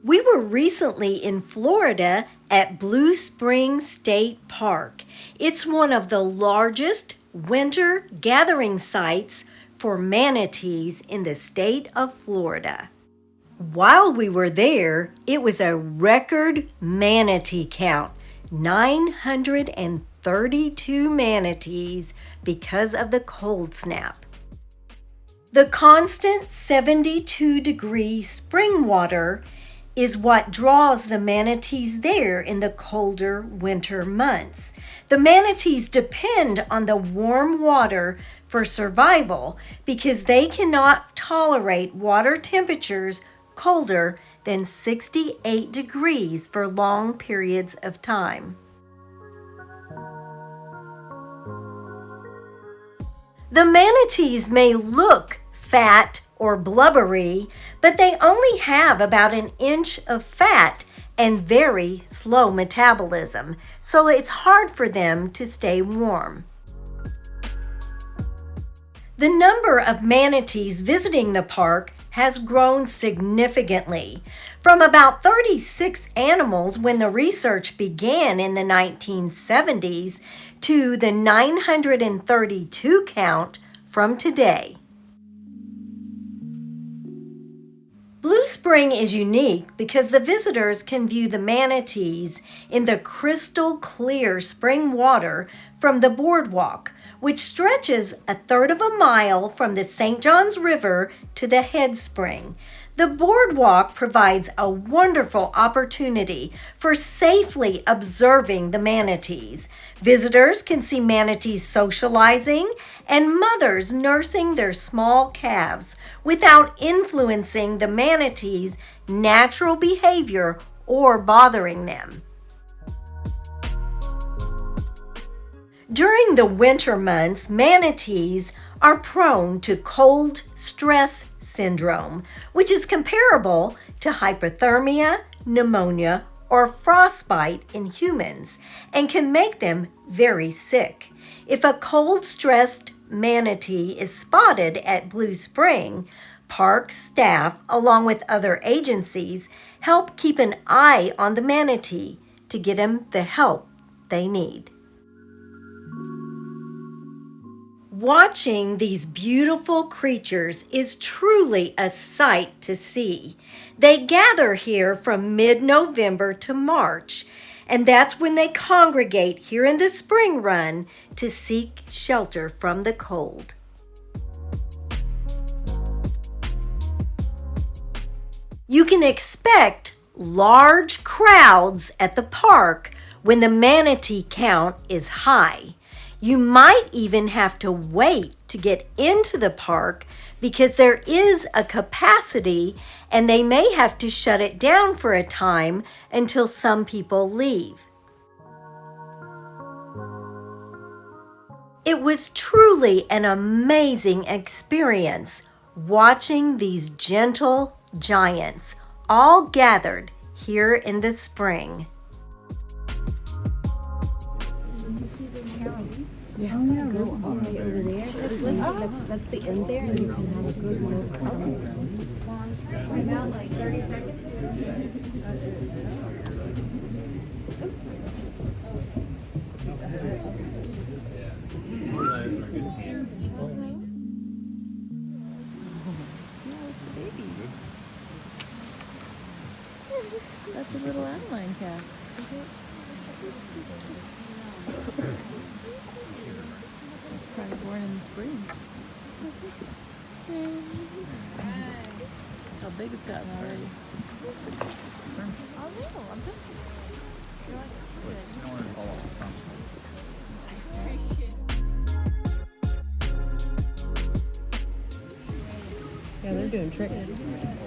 We were recently in Florida at Blue Spring State Park. It's one of the largest winter gathering sites for manatees in the state of Florida. While we were there, it was a record manatee count, 932 manatees because of the cold snap. The constant 72-degree spring water is what draws the manatees there in the colder winter months. The manatees depend on the warm water for survival because they cannot tolerate water temperatures colder than 68 degrees for long periods of time. The manatees may look fat or blubbery, but they only have about an inch of fat and very slow metabolism, so it's hard for them to stay warm. The number of manatees visiting the park has grown significantly, from about 36 animals when the research began in the 1970s to the 932 count from today. Blue Spring is unique because the visitors can view the manatees in the crystal clear spring water from the boardwalk, which stretches a third of a mile from the St. Johns River to the head spring. The boardwalk provides a wonderful opportunity for safely observing the manatees. Visitors can see manatees socializing and mothers nursing their small calves without influencing the manatees' natural behavior or bothering them. During the winter months, manatees are prone to cold stress syndrome, which is comparable to hypothermia, pneumonia, or frostbite in humans and can make them very sick. If a cold stressed manatee is spotted at Blue Spring, park staff, along with other agencies, help keep an eye on the manatee to get them the help they need. Watching these beautiful creatures is truly a sight to see. They gather here from mid-November to March, and that's when they congregate here in the spring run to seek shelter from the cold. You can expect large crowds at the park when the manatee count is high. You might even have to wait to get into the park because there is a capacity and they may have to shut it down for a time until some people leave. It was truly an amazing experience watching these gentle giants all gathered here in the spring. Yeah. Oh, yeah, go all the way over there. That's the end there, and you can have a good look. Right now, like 30 seconds. That's a little outline calf. It's probably born in the spring. How big it's gotten already. Oh, no, I'm just. You're like, I appreciate it. Yeah, they're doing tricks,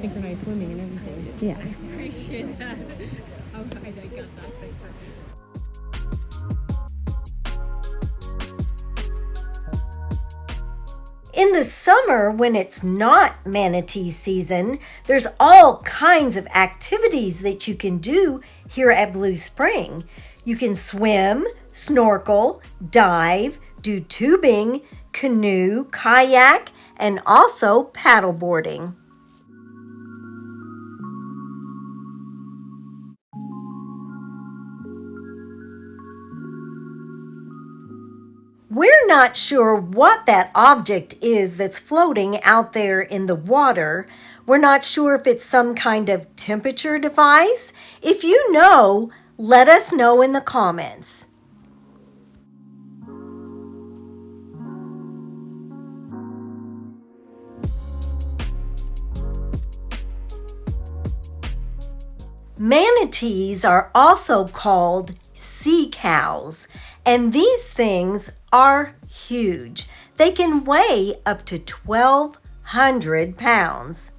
synchronized swimming and everything. Yeah. I appreciate that. How guys, I got that picture. In the summer, when it's not manatee season, there's all kinds of activities that you can do here at Blue Spring. You can swim, snorkel, dive, do tubing, canoe, kayak, and also paddleboarding. We're not sure what that object is that's floating out there in the water. We're not sure if it's some kind of temperature device. If you know, let us know in the comments. Manatees are also called sea cows, and these things are huge. They can weigh up to 1,200 pounds.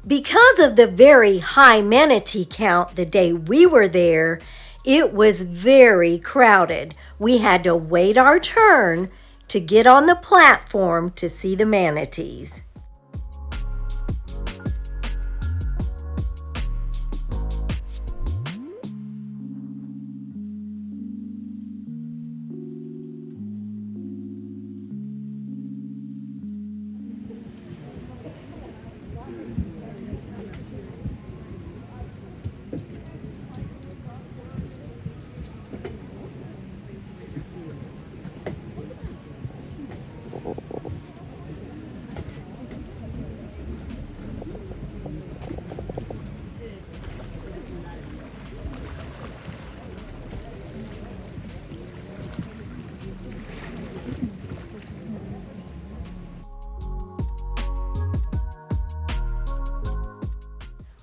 Because of the very high manatee count the day we were there, it was very crowded. We had to wait our turn to get on the platform to see the manatees.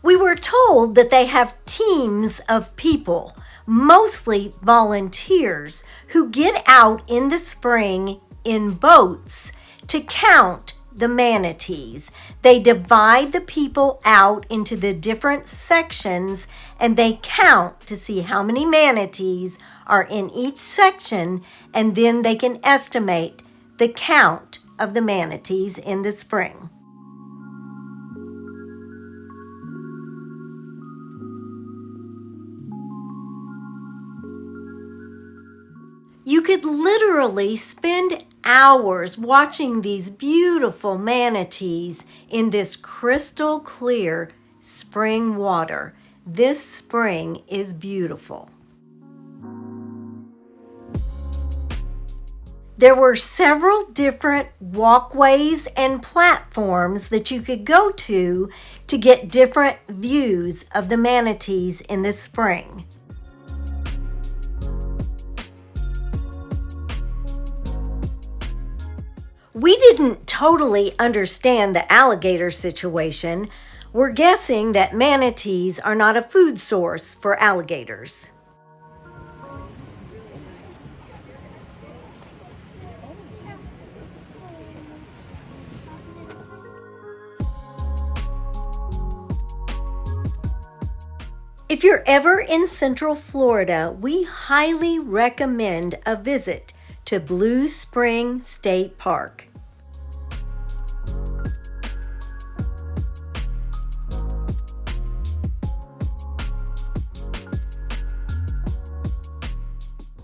We were told that they have teams of people, mostly volunteers, who get out in the spring in boats to count the manatees. They divide the people out into the different sections and they count to see how many manatees are in each section, and then they can estimate the count of the manatees in the spring. You could literally spend hours watching these beautiful manatees in this crystal clear spring water. This spring is beautiful. There were several different walkways and platforms that you could go to get different views of the manatees in the spring. We didn't totally understand the alligator situation. We're guessing that manatees are not a food source for alligators. If you're ever in Central Florida, we highly recommend a visit to Blue Spring State Park.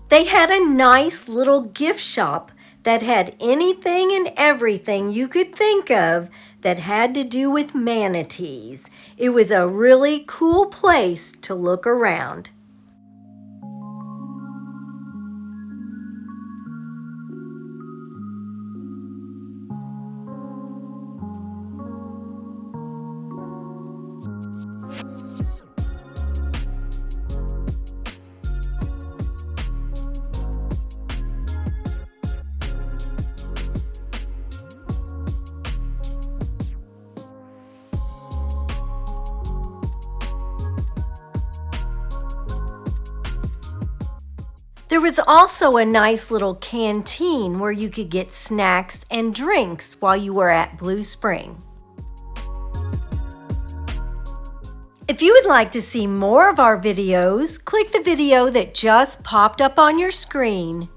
They had a nice little gift shop that had anything and everything you could think of that had to do with manatees. It was a really cool place to look around. There was also a nice little canteen where you could get snacks and drinks while you were at Blue Spring. If you would like to see more of our videos, click the video that just popped up on your screen.